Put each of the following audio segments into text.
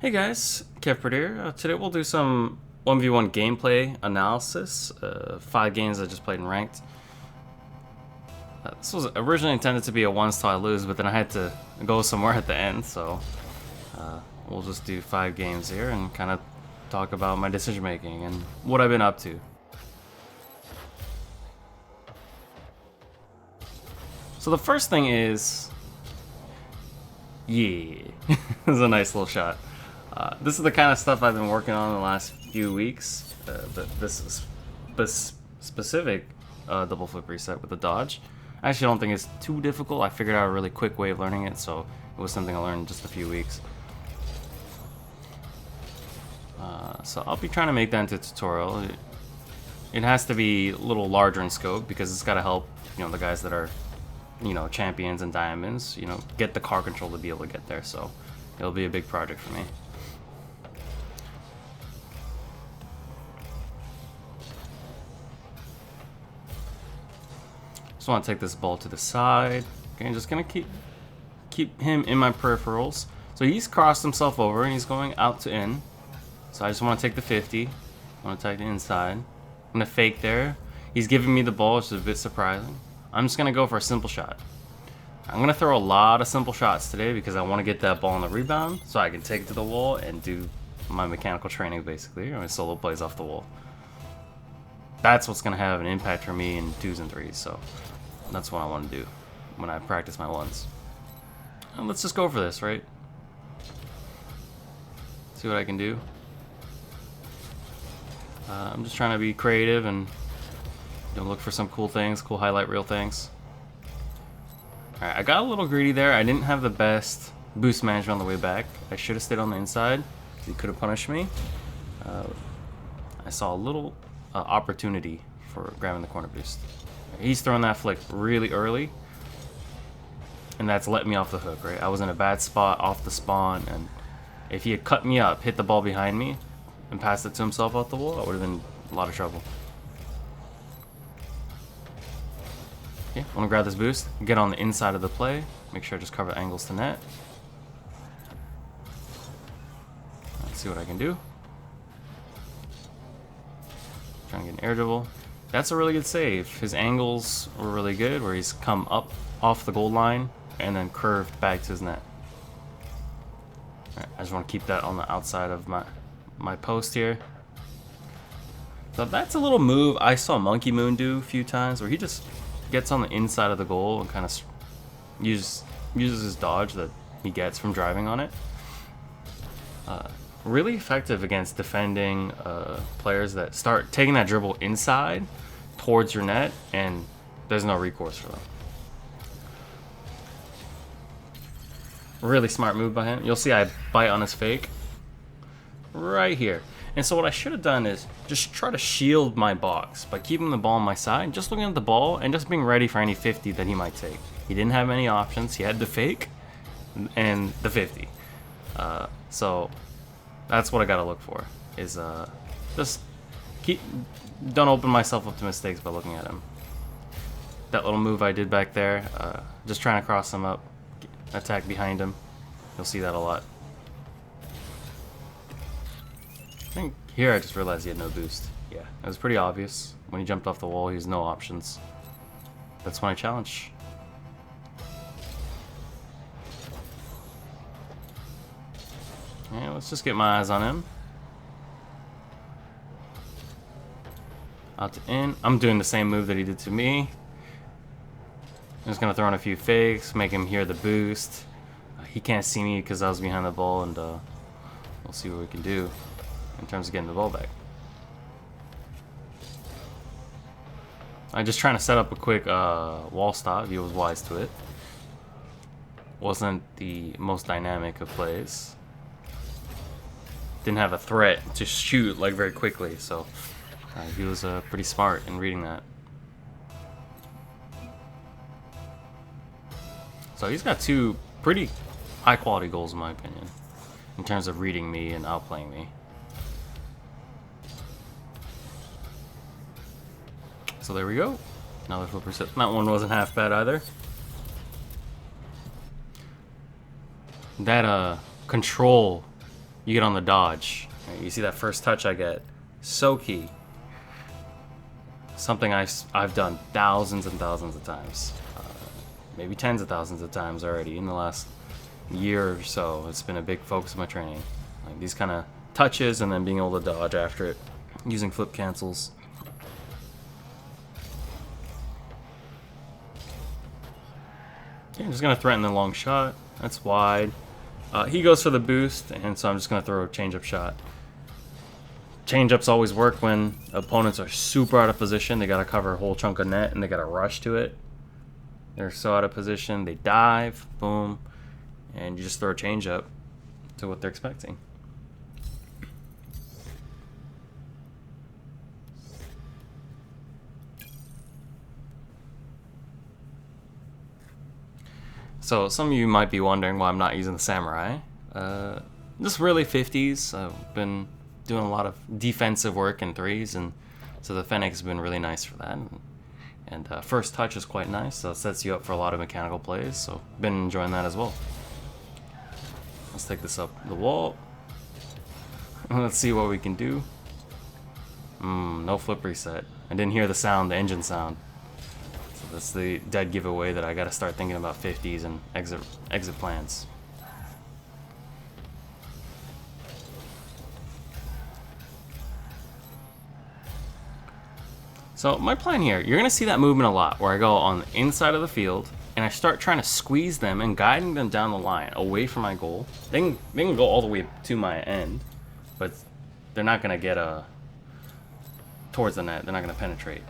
Hey guys, Kevpert here. Today we'll do some 1v1 gameplay analysis. 5 games I just played in ranked. This was originally intended to be a 1's till I lose, but then I had to go somewhere at the end, so we'll just do 5 games here and kind of talk about my decision making and what I've been up to. So the first thing is, yeah, this is a nice little shot. This is the kind of stuff I've been working on in the last few weeks. This is specific double flip reset with the dodge. I actually don't think it's too difficult. I figured out a really quick way of learning it, so it was something I learned in just a few weeks. So I'll be trying to make that into a tutorial. It has to be a little larger in scope because it's got to help, the guys that are, champions and diamonds, get the car control to be able to get there. So it'll be a big project for me. Just want to take this ball to the side. Okay, I'm just gonna keep him in my peripherals. So he's crossed himself over and he's going out to in. So I just want to take the 50. I want to take the inside. I'm gonna fake there. He's giving me the ball, which is a bit surprising. I'm just gonna go for a simple shot. I'm gonna throw a lot of simple shots today because I want to get that ball on the rebound so I can take it to the wall and do my mechanical training basically, or my solo plays off the wall. That's what's gonna have an impact for me in 2s and 3s. So that's what I want to do when I practice my 1s. And let's just go for this, right? See what I can do. I'm just trying to be creative and look for some cool things, cool highlight reel things. Alright, I got a little greedy there. I didn't have the best boost management on the way back. I should have stayed on the inside. He could have punished me. I saw a little opportunity for grabbing the corner boost. He's throwing that flick really early, and that's let me off the hook, right? I was in a bad spot off the spawn, and if he had cut me up, hit the ball behind me, and passed it to himself off the wall, I would have been in a lot of trouble. Okay, I want to grab this boost, get on the inside of the play, make sure I just cover the angles to net. Let's see what I can do. Trying to get an air dribble. That's a really good save. His angles were really good, where he's come up off the goal line and then curved back to his net. Alright, I just want to keep that on the outside of my post here. So that's a little move I saw Monkey Moon do a few times, where he just gets on the inside of the goal and kind of uses his dodge that he gets from driving on it. Really effective against defending players that start taking that dribble inside towards your net, and there's no recourse for them. Really smart move by him. You'll see I bite on his fake right here. And so what I should have done is just try to shield my box by keeping the ball on my side, just looking at the ball and just being ready for any 50 that he might take. He didn't have any options. He had the fake and the 50. So that's what I gotta look for, is just don't open myself up to mistakes by looking at him. That little move I did back there, just trying to cross him up, attack behind him. You'll see that a lot. I think here I just realized he had no boost. Yeah, it was pretty obvious. When he jumped off the wall, he has no options. That's my challenge. Yeah, let's just get my eyes on him. Out to in. I'm doing the same move that he did to me. I'm just gonna throw in a few fakes, make him hear the boost. He can't see me because I was behind the ball, and we'll see what we can do in terms of getting the ball back. I'm just trying to set up a quick wall stop. He was wise to it. Wasn't the most dynamic of plays. Didn't have a threat to shoot like very quickly, so he was pretty smart in reading that. So he's got 2 pretty high quality goals in my opinion, in terms of reading me and outplaying me. So there we go. Another flip reset. That one wasn't half bad either. That control you get on the dodge. Right? You see that first touch I get, so key. Something I've done thousands and thousands of times, maybe tens of thousands of times already in the last year or so. It's been a big focus of my training, like these kind of touches and then being able to dodge after it using flip cancels. Okay, I'm just gonna threaten the long shot. That's wide. He goes for the boost, and so I'm just gonna throw a change-up shot. Change-ups always work when opponents are super out of position. They gotta cover a whole chunk of net, and they gotta rush to it. They're so out of position, they dive, boom, and you just throw a change-up to what they're expecting. So some of you might be wondering why I'm not using the samurai. Just really 50s. I've been doing a lot of defensive work in 3s, and so the Fennec has been really nice for that. And first touch is quite nice, so it sets you up for a lot of mechanical plays, so been enjoying that as well. Let's take this up the wall. Let's see what we can do. No flip reset. I didn't hear the sound, the engine sound. So that's the dead giveaway that I gotta start thinking about 50s and exit plans. So my plan here, you're gonna see that movement a lot where I go on the inside of the field and I start trying to squeeze them and guiding them down the line away from my goal. They can go all the way to my end, but they're not gonna get towards the net. They're not gonna penetrate.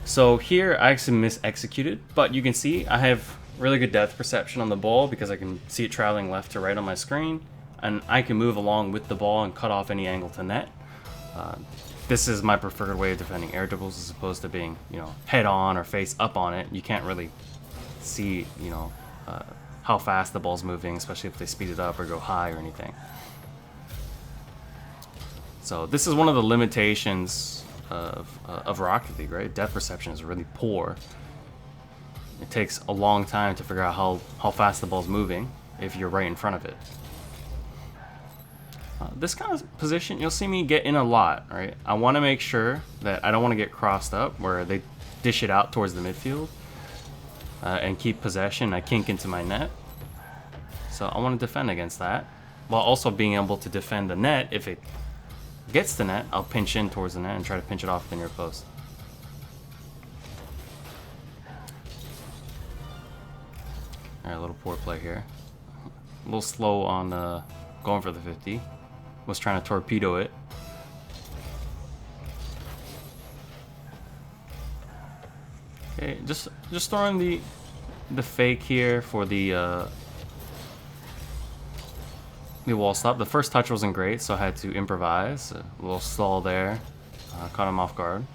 So here I actually mis-executed, but you can see I have really good depth perception on the ball because I can see it traveling left to right on my screen, and I can move along with the ball and cut off any angle to net. This is my preferred way of defending air dribbles as opposed to being, head on or face up on it. You can't really see, how fast the ball's moving, especially if they speed it up or go high or anything. So this is one of the limitations of Rocket League, right? Depth perception is really poor. It takes a long time to figure out how fast the ball's moving if you're right in front of it. This kind of position, you'll see me get in a lot, right? I want to make sure that I don't want to get crossed up where they dish it out towards the midfield and keep possession. I kink into my net. So I want to defend against that while also being able to defend the net. If it gets the net, I'll pinch in towards the net and try to pinch it off the near post. Alright, a little poor play here. A little slow on going for the 50. Was trying to torpedo it. Okay, just throwing the fake here for the wall stop. The first touch wasn't great, so I had to improvise. A little stall there. Caught him off guard.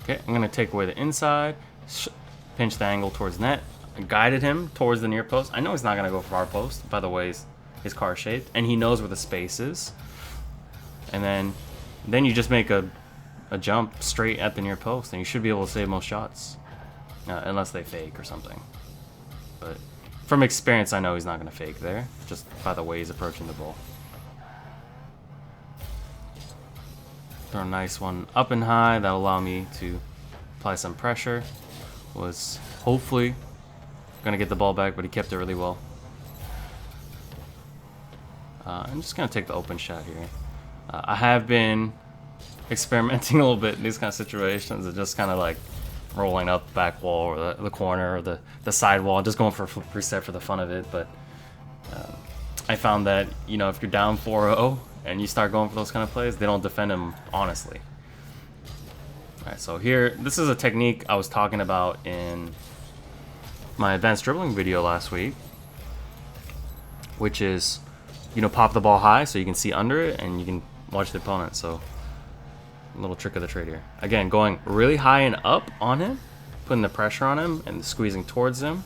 Okay, I'm gonna take away the inside, pinch the angle towards net. I guided him towards the near post. I know he's not gonna go for our post, by the way his car shaped, and he knows where the space is. And then you just make a jump straight at the near post, and you should be able to save most shots, unless they fake or something. But from experience, I know he's not going to fake there, just by the way he's approaching the ball. Throw a nice one up and high. That'll allow me to apply some pressure. Was hopefully going to get the ball back, but he kept it really well. I'm just going to take the open shot here. I have been experimenting a little bit in these kind of situations of just kind of like rolling up the back wall or the corner or the side wall, just going for a flip reset for the fun of it. But I found that, if you're down 4-0 and you start going for those kind of plays, they don't defend them honestly. Alright, so here, this is a technique I was talking about in my advanced dribbling video last week, which is pop the ball high so you can see under it and you can watch the opponent. So a little trick of the trade here. Again, going really high and up on him, putting the pressure on him and squeezing towards him,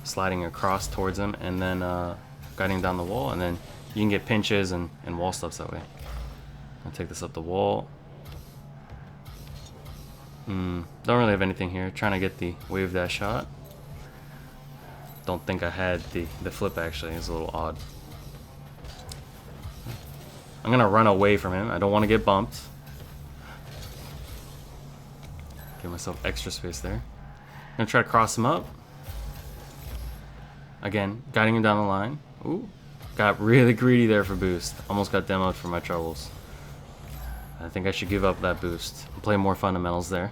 sliding across towards him, and then guiding down the wall, and then you can get pinches and wall stops that way. I'll take this up the wall. Don't really have anything here. Trying to get the wave dash shot. Don't think I had the flip actually. It's a little odd. I'm gonna run away from him. I don't want to get bumped. Give myself extra space there. I'm gonna try to cross him up. Again, guiding him down the line. Ooh, got really greedy there for boost. Almost got demoed for my troubles. I think I should give up that boost and play more fundamentals there.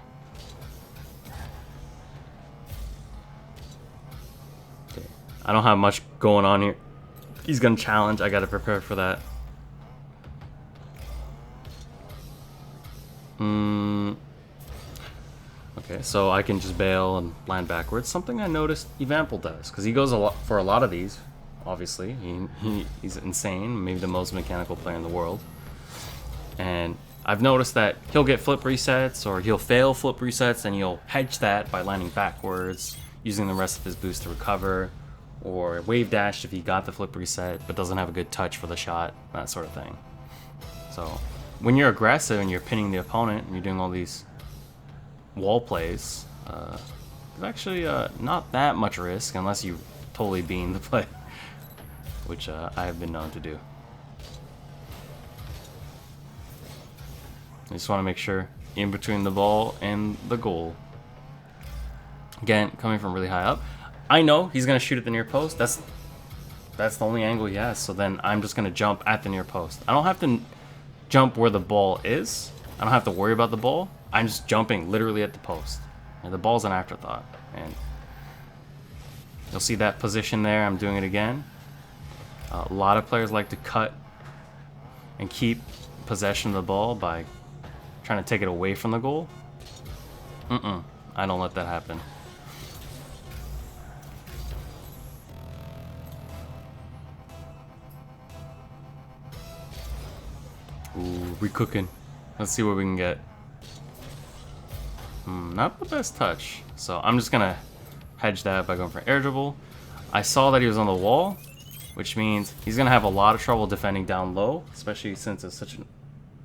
Okay, I don't have much going on here. He's gonna challenge. I gotta prepare for that. Okay, so I can just bail and land backwards. Something I noticed Evampel does, because he goes for a lot of these. Obviously, he's insane. Maybe the most mechanical player in the world. And I've noticed that he'll get flip resets, or he'll fail flip resets, and he'll hedge that by landing backwards, using the rest of his boost to recover, or wave dash if he got the flip reset but doesn't have a good touch for the shot, that sort of thing. So when you're aggressive and you're pinning the opponent and you're doing all these wall plays, there's actually not that much risk unless you totally bean the play, which I have been known to do. I just want to make sure in between the ball and the goal. Again, coming from really high up, I know he's gonna shoot at the near post. That's the only angle he has. So then I'm just gonna jump at the near post. I don't have to jump where the ball is. I don't have to worry about the ball. I'm just jumping literally at the post. And the ball's an afterthought. And you'll see that position there. I'm doing it again. A lot of players like to cut and keep possession of the ball by trying to take it away from the goal. I don't let that happen. Ooh, we cooking. Let's see what we can get. Not the best touch. So I'm just gonna hedge that by going for air dribble. I saw that he was on the wall, which means he's gonna have a lot of trouble defending down low, especially since it's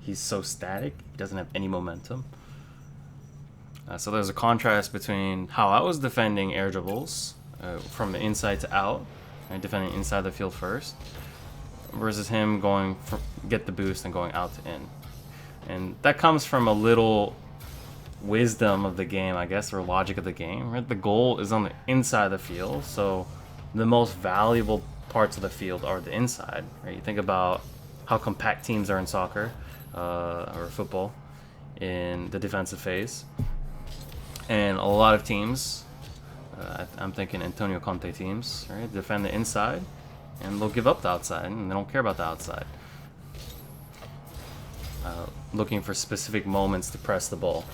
he's so static. He doesn't have any momentum. So there's a contrast between how I was defending air dribbles from the inside to out, and defending inside the field first, versus him going for get the boost and going out to in. And that comes from a little wisdom of the game, I guess, or logic of the game, right? The goal is on the inside of the field, so the most valuable parts of the field are the inside, right? You think about how compact teams are in soccer or football in the defensive phase, and a lot of teams, I'm thinking Antonio Conte teams, right, defend the inside and they'll give up the outside and they don't care about the outside, looking for specific moments to press the ball.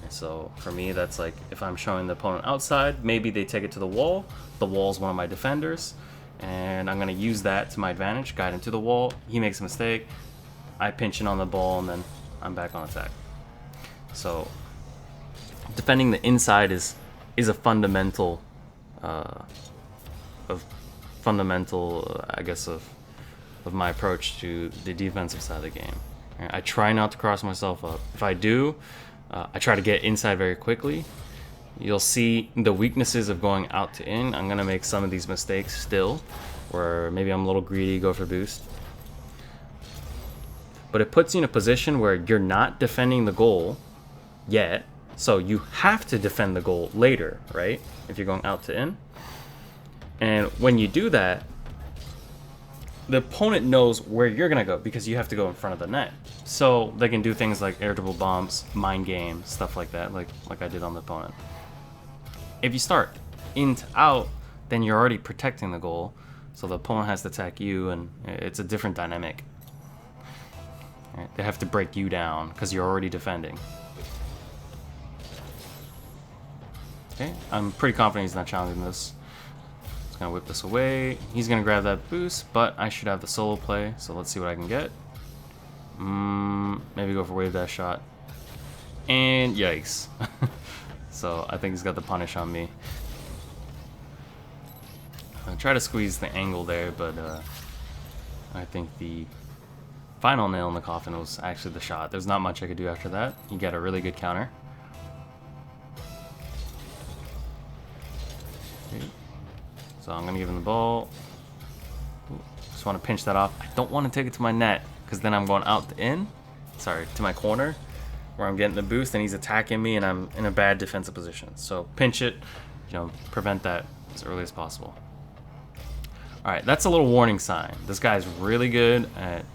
So for me, that's like if I'm showing the opponent outside, maybe they take it to the wall. The wall's one of my defenders, and I'm going to use that to my advantage, guide him to the wall. He makes a mistake, I pinch in on the ball, and then I'm back on attack. So defending the inside is a fundamental, I guess, of my approach to the defensive side of the game. I try not to cross myself up. If I do, I try to get inside very quickly. You'll see the weaknesses of going out to in. I'm gonna make some of these mistakes still, where maybe I'm a little greedy, go for boost. But it puts you in a position where you're not defending the goal yet, so you have to defend the goal later, right? If you're going out to in. And when you do that, the opponent knows where you're gonna go because you have to go in front of the net. So they can do things like air dribble bombs, mind game, stuff like that, like I did on the opponent. If you start in to out, then you're already protecting the goal, so the opponent has to attack you, and it's a different dynamic. Right? They have to break you down because you're already defending. Okay, I'm pretty confident he's not challenging this. Just gonna whip this away. He's gonna grab that boost, but I should have the solo play, so let's see what I can get. Maybe go for wave dash shot. And yikes. So I think he's got the punish on me. I try to squeeze the angle there, but I think the final nail in the coffin was actually the shot. There's not much I could do after that. He got a really good counter. Okay. So I'm gonna give him the ball. Ooh, just want to pinch that off. I don't want to take it to my net because then I'm going out to in. Sorry, to my corner where I'm getting the boost and he's attacking me and I'm in a bad defensive position. So pinch it, prevent that as early as possible. All right, that's a little warning sign. This guy's really good at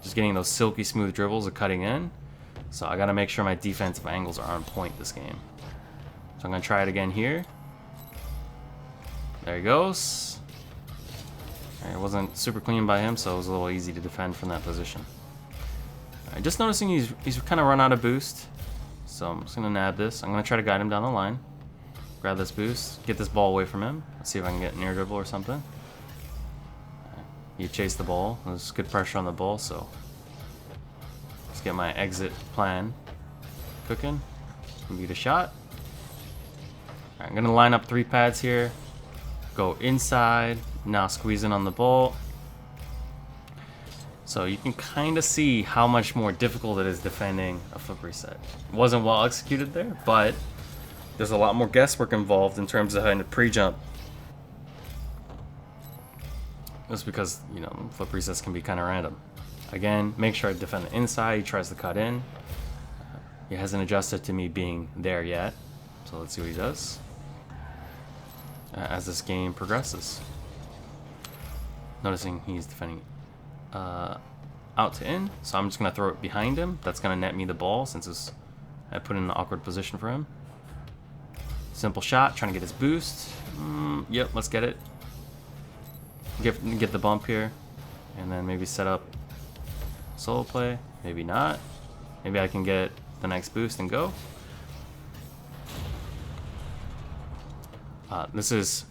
just getting those silky smooth dribbles of cutting in. So I gotta make sure my defensive angles are on point this game. So I'm gonna try it again here. There he goes. All right, it wasn't super clean by him, so it was a little easy to defend from that position. All right, just noticing he's kind of run out of boost. So I'm just gonna nab this. I'm gonna try to guide him down the line. Grab this boost, get this ball away from him. Let's see if I can get an air dribble or something. You chase the ball. There's good pressure on the ball, so let's get my exit plan cooking. Get a shot. All right, I'm gonna line up 3 pads here. Go inside. Now squeeze in on the ball. So you can kind of see how much more difficult it is defending a flip reset. It wasn't well executed there, but there's a lot more guesswork involved in terms of having to pre-jump. Just because, flip resets can be kind of random. Again, make sure I defend the inside. He tries to cut in. He hasn't adjusted to me being there yet. So let's see what he does as this game progresses. Noticing he's defending out to in. So I'm just going to throw it behind him. That's going to net me the ball since I put in an awkward position for him. Simple shot, trying to get his boost. Yep, let's get it. Get the bump here, and then maybe set up solo play. Maybe not. Maybe I can get the next boost and go. This is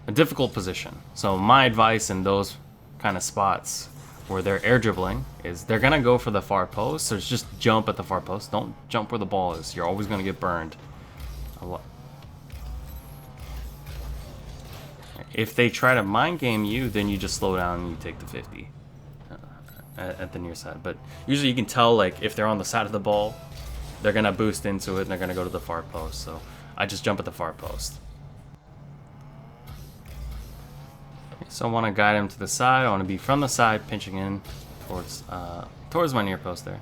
a difficult position. So my advice in those kind of spots where they're air dribbling is they're gonna go for the far post. So just jump at the far post. Don't jump where the ball is. You're always gonna get burned. A lot. If they try to mind game you, then you just slow down and you take the 50 at the near side. But usually you can tell, like, if they're on the side of the ball, they're going to boost into it and they're going to go to the far post. So I just jump at the far post. So I want to guide him to the side. I want to be from the side, pinching in towards my near post there.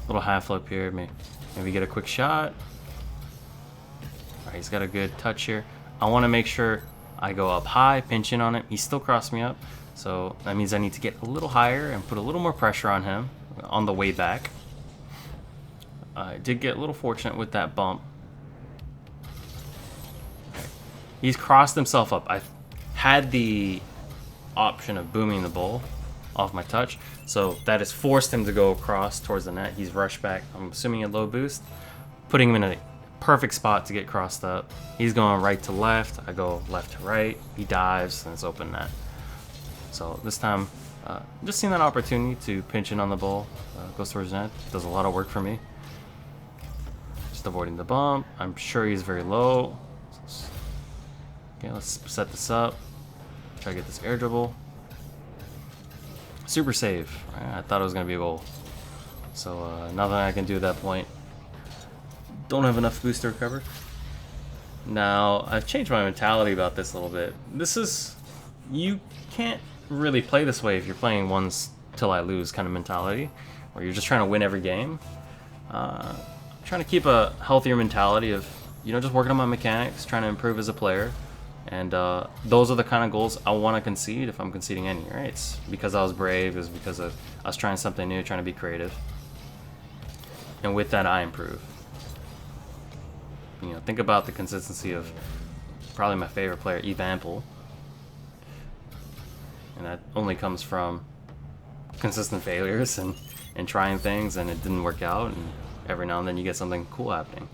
Little half flip here. Maybe get a quick shot. All right, he's got a good touch here. I want to make sure I go up high, pinch in on him. He still crossed me up, so that means I need to get a little higher and put a little more pressure on him on the way back. I did get a little fortunate with that bump. Okay. He's crossed himself up. I had the option of booming the ball off my touch, so that has forced him to go across towards the net. He's rushed back. I'm assuming a low boost, putting him in a perfect spot to get crossed up. He's going right to left. I go left to right. He dives, and it's open net. So this time, just seeing that opportunity to pinch in on the ball, goes towards net. Does a lot of work for me. Just avoiding the bump. I'm sure he's very low. Okay, let's set this up. Try to get this air dribble. Super save. I thought it was going to be a goal. So nothing I can do at that point. Don't have enough boost to recover. Now, I've changed my mentality about this a little bit. You can't really play this way if you're playing 1's till I lose kind of mentality, where you're just trying to win every game. I'm trying to keep a healthier mentality of, just working on my mechanics, trying to improve as a player. And those are the kind of goals I want to concede if I'm conceding any, right? It's because I was brave, it's because I was trying something new, trying to be creative. And with that, I improve. Think about the consistency of probably my favorite player, Ample. And that only comes from consistent failures and trying things, and it didn't work out, and every now and then you get something cool happening.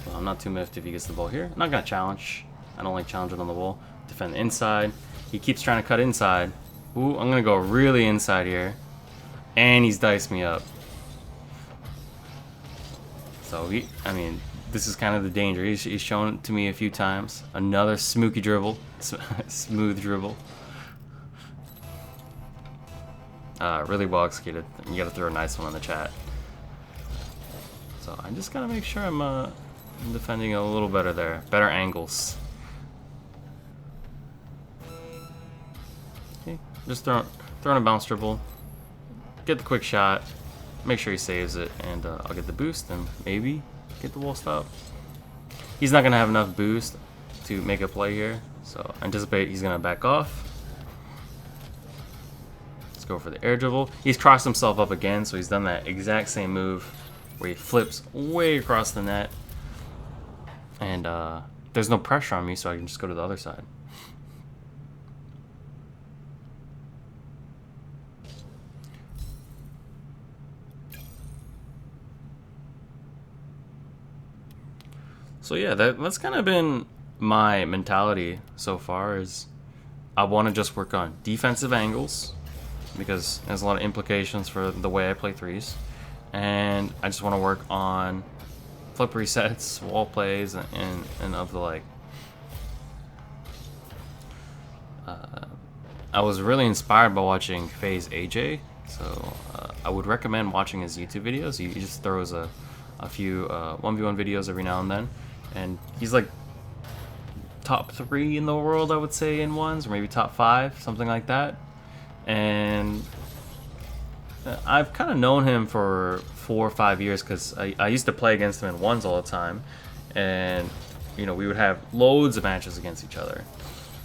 Well, I'm not too miffed if he gets the ball here. I'm not going to challenge. I don't like challenging on the wall. Defend the inside. He keeps trying to cut inside. Ooh, I'm gonna go really inside here. And he's diced me up. So, this is kind of the danger. He's shown it to me a few times. Another smooky dribble. Smooth dribble. Really well executed. You gotta throw a nice one in the chat. So I just gotta make sure I'm defending a little better there. Better angles. Okay, just throwing a bounce dribble. Get the quick shot. Make sure he saves it, and I'll get the boost and maybe get the wall stop. He's not gonna have enough boost to make a play here, so I anticipate he's gonna back off. Let's go for the air dribble. He's crossed himself up again, so he's done that exact same move where he flips way across the net, and there's no pressure on me, so I can just go to the other side. So yeah, that's kind of been my mentality so far. Is I want to just work on defensive angles because there's a lot of implications for the way I play threes, and I just want to work on flip resets, wall plays, and of the like. I was really inspired by watching FaZe AJ, so I would recommend watching his YouTube videos. He just throws a few 1v1 videos every now and then. And he's like top 3 in the world, I would say, in 1's, or maybe top 5, something like that. And I've kind of known him for 4 or 5 years because I used to play against him in 1's all the time. And, you know, we would have loads of matches against each other.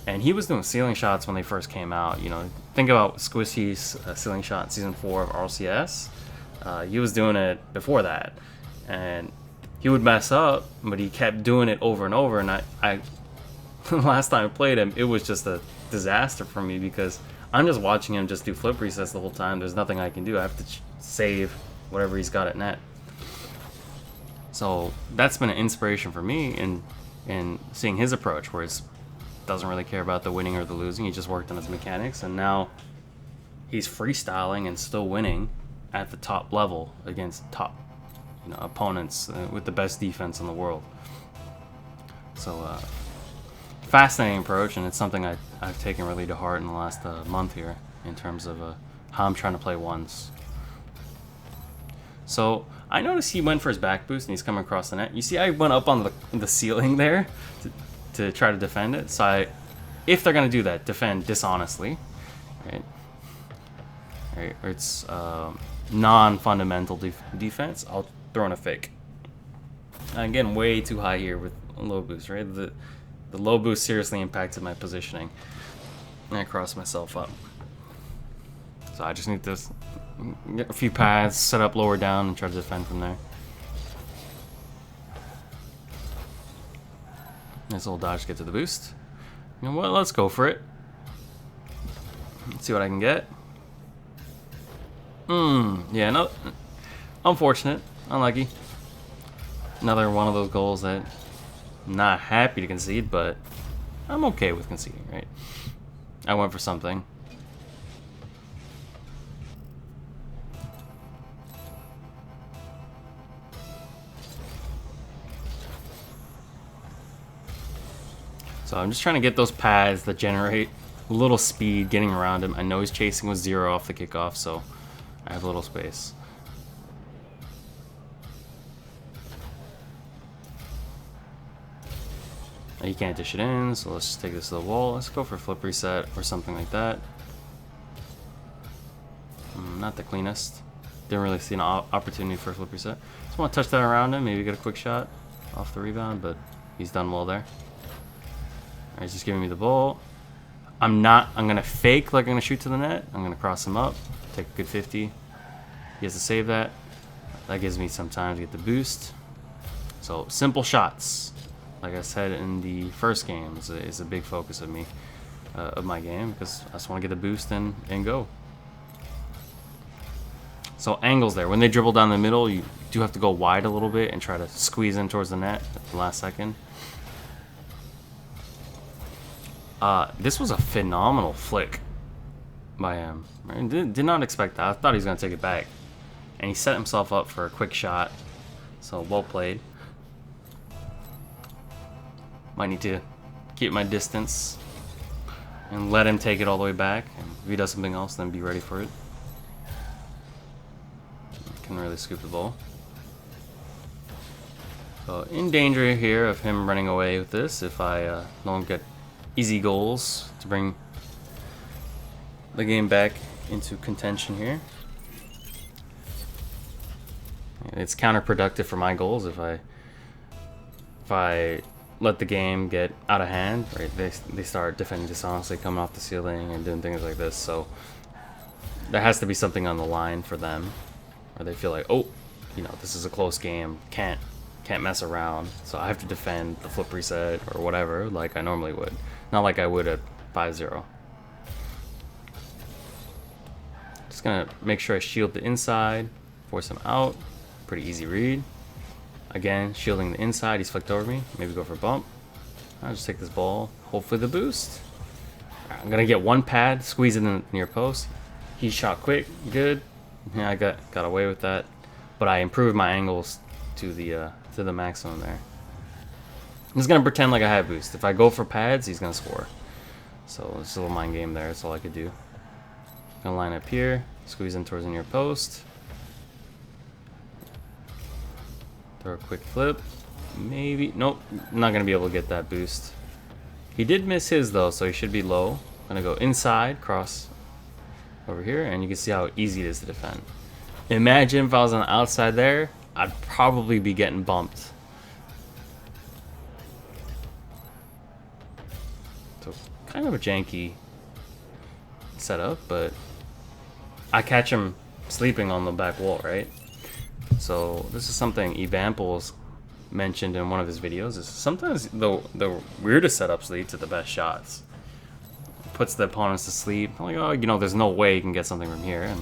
And he was doing ceiling shots when they first came out. You know, think about Squishy's ceiling shot in Season 4 of RCS. He was doing it before that. And he would mess up, but he kept doing it over and over, and I last time I played him, it was just a disaster for me because I'm just watching him just do flip resets the whole time. There's nothing I can do. I have to save whatever he's got at net. So that's been an inspiration for me in seeing his approach, where he doesn't really care about the winning or the losing. He just worked on his mechanics, and now he's freestyling and still winning at the top level against top opponents with the best defense in the world. So fascinating approach, and it's something I've taken really to heart in the last month here in terms of how I'm trying to play 1's. So I noticed he went for his back boost and he's coming across the net. You see I went up on the ceiling there to try to defend it. So if they're going to do that, defend dishonestly, right? Or it's non-fundamental defense, I'll throw in a fake. I'm getting way too high here with a low boost, right? The low boost seriously impacted my positioning, and I crossed myself up. So I just need to get a few paths, set up lower down, and try to defend from there. Nice little dodge to get to the boost. You know what? Let's go for it. Let's see what I can get. Yeah, no. Unfortunate. Unlucky. Another one of those goals that I'm not happy to concede, but I'm okay with conceding, right? I went for something. So I'm just trying to get those pads that generate a little speed getting around him. I know he's chasing with 0 off the kickoff, so I have a little space. You can't dish it in, so let's just take this to the wall. Let's go for a flip reset or something like that. Not the cleanest. Didn't really see an opportunity for a flip reset. Just want to touch that around him, maybe get a quick shot off the rebound, but he's done well there. Alright, he's just giving me the ball. I'm gonna fake like I'm gonna shoot to the net. I'm gonna cross him up, take a good 50. He has to save that. That gives me some time to get the boost. So simple shots, like I said in the first game, is a big focus of me, of my game, because I just want to get the boost and go. So angles there. When they dribble down the middle, you do have to go wide a little bit and try to squeeze in towards the net at the last second. This was a phenomenal flick by him. I did not expect that. I thought he was going to take it back. And he set himself up for a quick shot. So well played. Might need to keep my distance and let him take it all the way back. And if he does something else, then be ready for it. Can really scoop the ball. So in danger here of him running away with this if I don't get easy goals to bring the game back into contention here. It's counterproductive for my goals if I let the game get out of hand, right? They start defending dishonestly, coming off the ceiling and doing things like this. So there has to be something on the line for them, or they feel like, oh, you know, this is a close game, can't mess around, so I have to defend the flip reset or whatever like I normally would, not like I would at 5-0. Just gonna make sure I shield the inside, force him out. Pretty easy read. Again, shielding the inside, he's flicked over me. Maybe go for a bump. I'll just take this ball, hopefully the boost. I'm gonna get one pad, squeeze it in the near post. He shot quick, good. Yeah, I got away with that, but I improved my angles to the maximum there. I'm just gonna pretend like I have boost. If I go for pads, he's gonna score. So it's a little mind game there. That's all I could do. Gonna line up here, squeeze in towards the near post. Throw a quick flip. Maybe. Nope. I'm not going to be able to get that boost. He did miss his, though, so he should be low. I'm going to go inside, cross over here, and you can see how easy it is to defend. Imagine if I was on the outside there, I'd probably be getting bumped. So, kind of a janky setup, but I catch him sleeping on the back wall, right? So this is something Evamples mentioned in one of his videos, is sometimes the weirdest setups lead to the best shots. Puts the opponents to sleep. I'm like, oh, you know, there's no way you can get something from here, and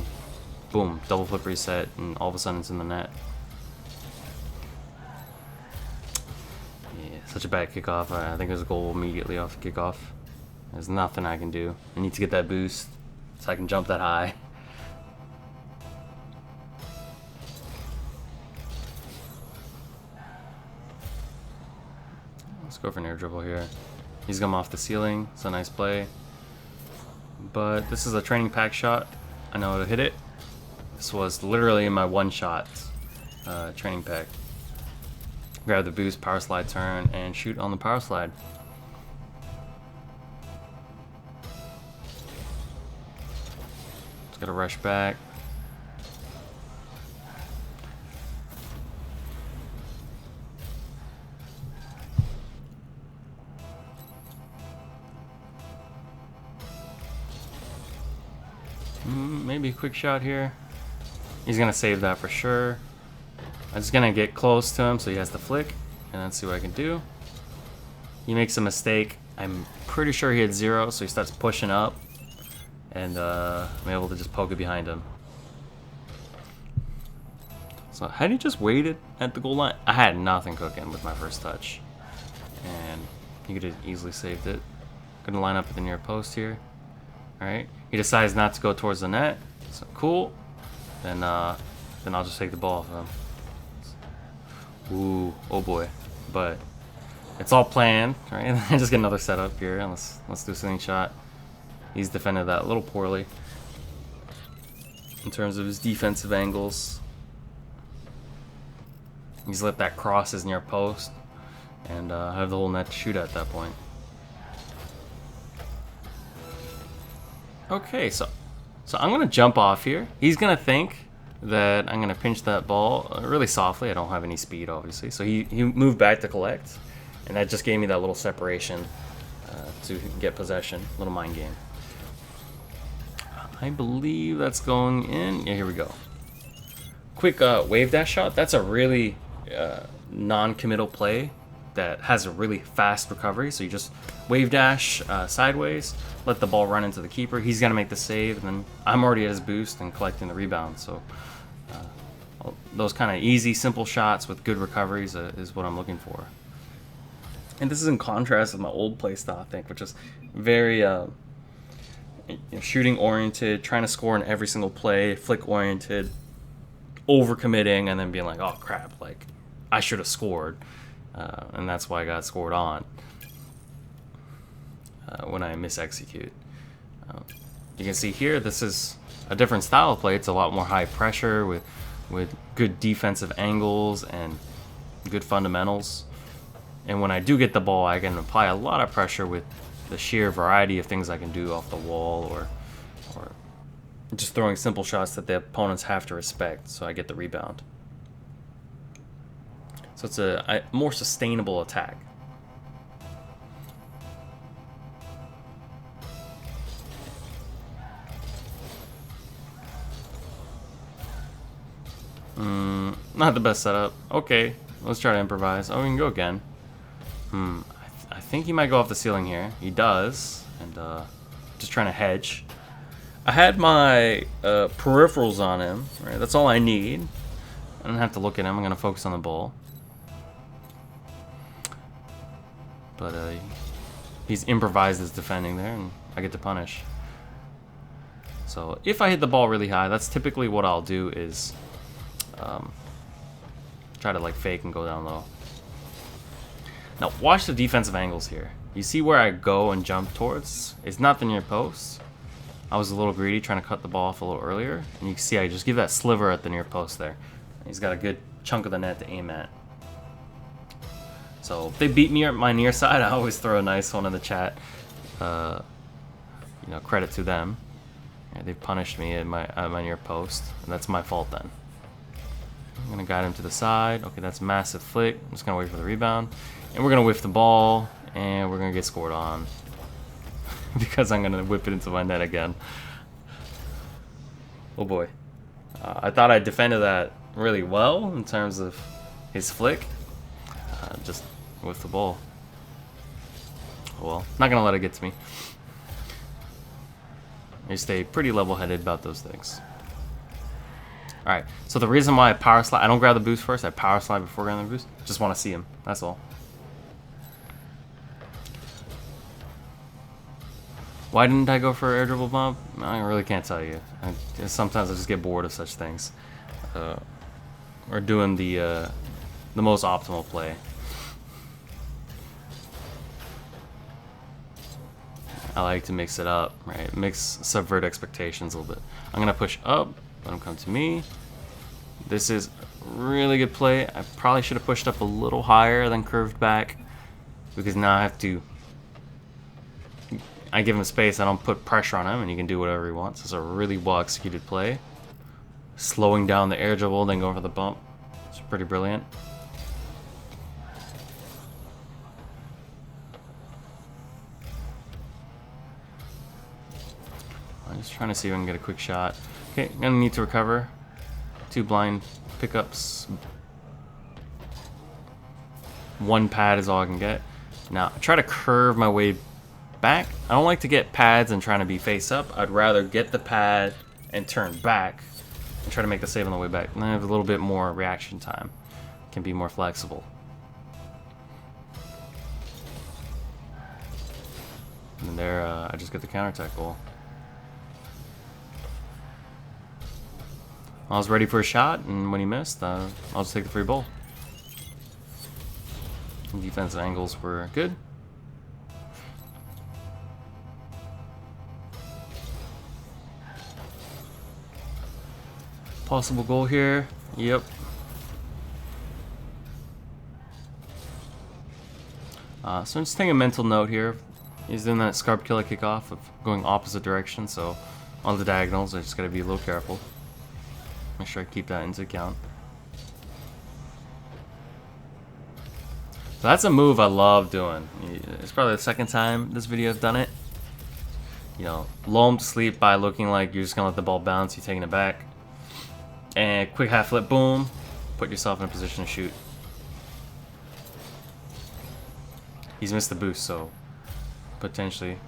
boom, double flip reset, and all of a sudden it's in the net. Yeah, such a bad kickoff. I think there's a goal immediately off the kickoff. There's nothing I can do. I need to get that boost so I can jump that high. Let's go for an air dribble here. He's come off the ceiling. It's a nice play. But this is a training pack shot. I know how to hit it. This was literally my one shot training pack. Grab the boost, power slide turn, and shoot on the power slide. Just gotta rush back. Maybe a quick shot here. He's gonna save that for sure. I'm just gonna get close to him so he has to flick, and then see what I can do. He makes a mistake. I'm pretty sure he had 0, so he starts pushing up, and I'm able to just poke it behind him. So had he just waited at the goal line, I had nothing cooking with my first touch, and he could have easily saved it. Gonna line up at the near post here. Alright, he decides not to go towards the net, so cool. Then I'll just take the ball off him. Ooh, oh boy. But it's all planned, right? I just get another setup here, and let's do a swing shot. He's defended that a little poorly in terms of his defensive angles. He's let that cross his near post, and have the whole net to shoot at that point. Okay, so I'm gonna jump off here. He's gonna think that I'm gonna pinch that ball really softly. I don't have any speed, obviously. So he moved back to collect, and that just gave me that little separation to get possession. Little mind game. I believe that's going in. Yeah, here we go. Quick wave dash shot. That's a really non-committal play that has a really fast recovery. So you just wave dash sideways, let the ball run into the keeper. He's gonna make the save, and then I'm already at his boost and collecting the rebound. So those kind of easy, simple shots with good recoveries is what I'm looking for. And this is in contrast with my old play style, I think, which is very shooting oriented, trying to score in every single play, flick oriented, over committing, and then being like, oh crap, like I should have scored. And that's why I got scored on when I mis-execute. You can see here, this is a different style of play. It's a lot more high pressure with good defensive angles and good fundamentals. And when I do get the ball, I can apply a lot of pressure with the sheer variety of things I can do off the wall, or just throwing simple shots that the opponents have to respect, so I get the rebound. So it's a more sustainable attack. Not the best setup. Okay, let's try to improvise. Oh, we can go again. I think he might go off the ceiling here. He does, and just trying to hedge. I had my peripherals on him. Right, that's all I need. I don't have to look at him. I'm gonna focus on the ball. But he's improvised his defending there, and I get to punish. So if I hit the ball really high, that's typically what I'll do is try to like fake and go down low. Now watch the defensive angles here. You see where I go and jump towards? It's not the near post. I was a little greedy trying to cut the ball off a little earlier, and you can see I just give that sliver at the near post there. He's got a good chunk of the net to aim at. So if they beat me at my near side, I always throw a nice one in the chat. You know, credit to them. Yeah, they've punished me at my near post, and that's my fault then. I'm gonna guide him to the side. Okay, that's massive flick. I'm just gonna wait for the rebound, and we're gonna whiff the ball, and we're gonna get scored on because I'm gonna whip it into my net again. Oh boy, I thought I defended that really well in terms of his flick. Just with the ball. Oh well, not gonna let it get to me. I stay pretty level-headed about those things. Alright, so the reason why I power slide, I don't grab the boost first, I power slide before grabbing the boost. Just want to see him, that's all. Why didn't I go for air dribble bomb? I really can't tell you. Sometimes I just get bored of such things. Or doing the most optimal play. I like to mix it up, right? Subvert expectations a little bit. I'm gonna push up, let him come to me. This is really good play. I probably should have pushed up a little higher than curved back, because now I have to. I give him space. I don't put pressure on him, and he can do whatever he wants. It's a really well executed play. Slowing down the air dribble, then going for the bump. It's pretty brilliant. I'm just trying to see if I can get a quick shot. Okay, I'm gonna need to recover. 2 blind pickups. 1 pad is all I can get. Now, I try to curve my way back. I don't like to get pads and trying to be face up. I'd rather get the pad and turn back and try to make the save on the way back. And then I have a little bit more reaction time. Can be more flexible. And there, I just get the counterattack goal. I was ready for a shot, and when he missed, I'll just take the free ball. Defensive angles were good. Possible goal here. Yep. So I'm just taking a mental note here. He's doing that scarp killer kickoff of going opposite direction, so on the diagonals, I just gotta be a little careful. Make sure I keep that into account. So that's a move I love doing. It's probably the second time this video I've done it. You know, lull him to sleep by looking like you're just gonna let the ball bounce, you're taking it back. And quick half flip, boom. Put yourself in a position to shoot. He's missed the boost, so potentially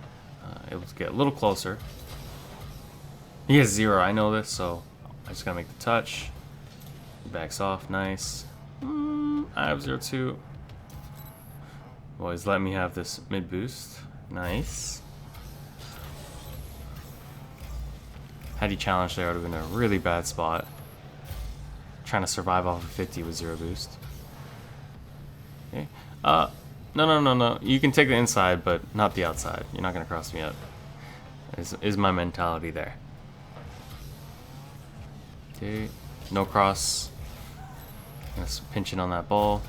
able to get a little closer. He has 0, I know this, so I just gotta make the touch. He backs off, nice. I have 0-2. Well, he's letting me have this mid boost. Nice. Had he challenged there, I would have been in a really bad spot. Trying to survive off of 50 with 0 boost. Okay. No. You can take the inside, but not the outside. You're not gonna cross me up. Is my mentality there. Okay. No cross. Just pinching on that ball.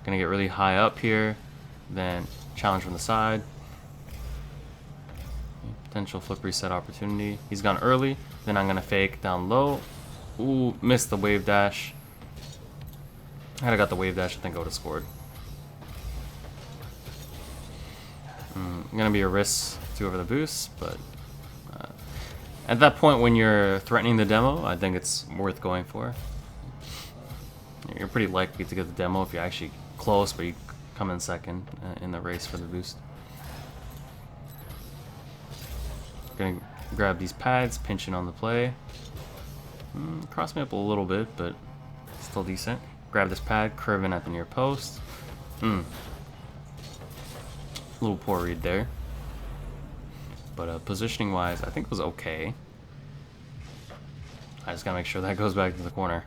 Gonna get really high up here, then challenge from the side. Potential flip reset opportunity. He's gone early, then I'm gonna fake down low. Ooh, missed the wave dash. Had I got the wave dash, I think I would have scored. Gonna be a risk to over the boost, but at that point when you're threatening the demo, I think it's worth going for. You're pretty likely to get the demo if you're actually close, but you come in second in the race for the boost. Gonna grab these pads, pinching on the play. Cross me up a little bit, but still decent. Grab this pad, curving at the near post. Little poor read there. But positioning wise, I think it was okay. I just gotta make sure that goes back to the corner.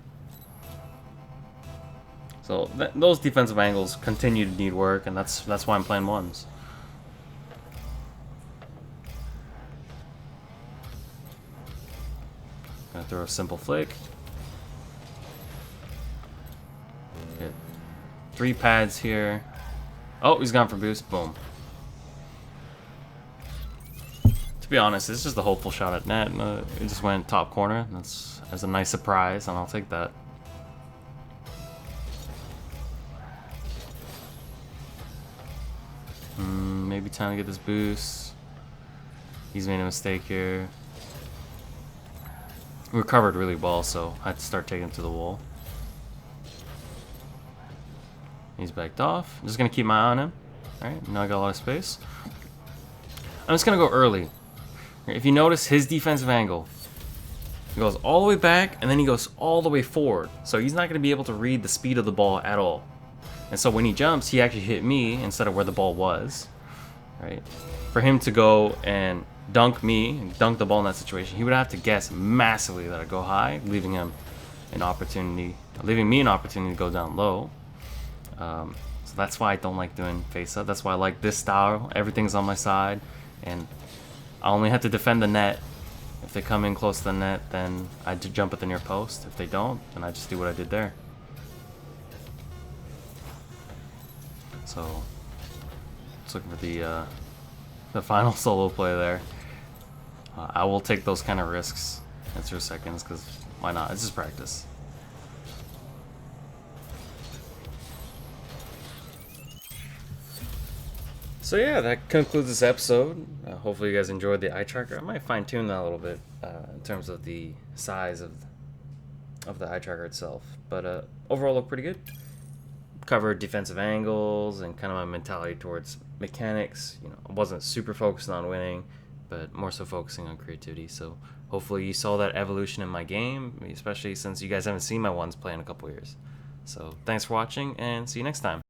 So those defensive angles continue to need work, and that's why I'm playing 1's. Gonna throw a simple flick. Get 3 pads here. Oh, he's gone for boost. Boom. To be honest, it's just a hopeful shot at net. It just went top corner. That's a nice surprise, and I'll take that. Maybe time to get this boost. He's made a mistake here. We recovered really well, so I had to start taking him to the wall. He's backed off. I'm just gonna keep my eye on him. Alright, now I got a lot of space. I'm just gonna go early. If you notice his defensive angle, he goes all the way back and then he goes all the way forward. So he's not gonna be able to read the speed of the ball at all. And so when he jumps, he actually hit me instead of where the ball was. Right? For him to go and dunk me, and dunk the ball in that situation, he would have to guess massively that I'd go high, leaving me an opportunity to go down low. So that's why I don't like doing face up. That's why I like this style. Everything's on my side, and I only have to defend the net. If they come in close to the net, then I jump at the near post. If they don't, then I just do what I did there. So, just looking for the final solo play there. I will take those kind of risks in 3 seconds, because why not? It's just practice. So yeah, that concludes this episode. Hopefully you guys enjoyed the eye tracker. I might fine tune that a little bit in terms of the size of the eye tracker itself. But overall, looked pretty good. Covered defensive angles and kind of my mentality towards mechanics. You know, I wasn't super focused on winning, but more so focusing on creativity. So hopefully you saw that evolution in my game, especially since you guys haven't seen my 1's play in a couple years. So thanks for watching, and see you next time.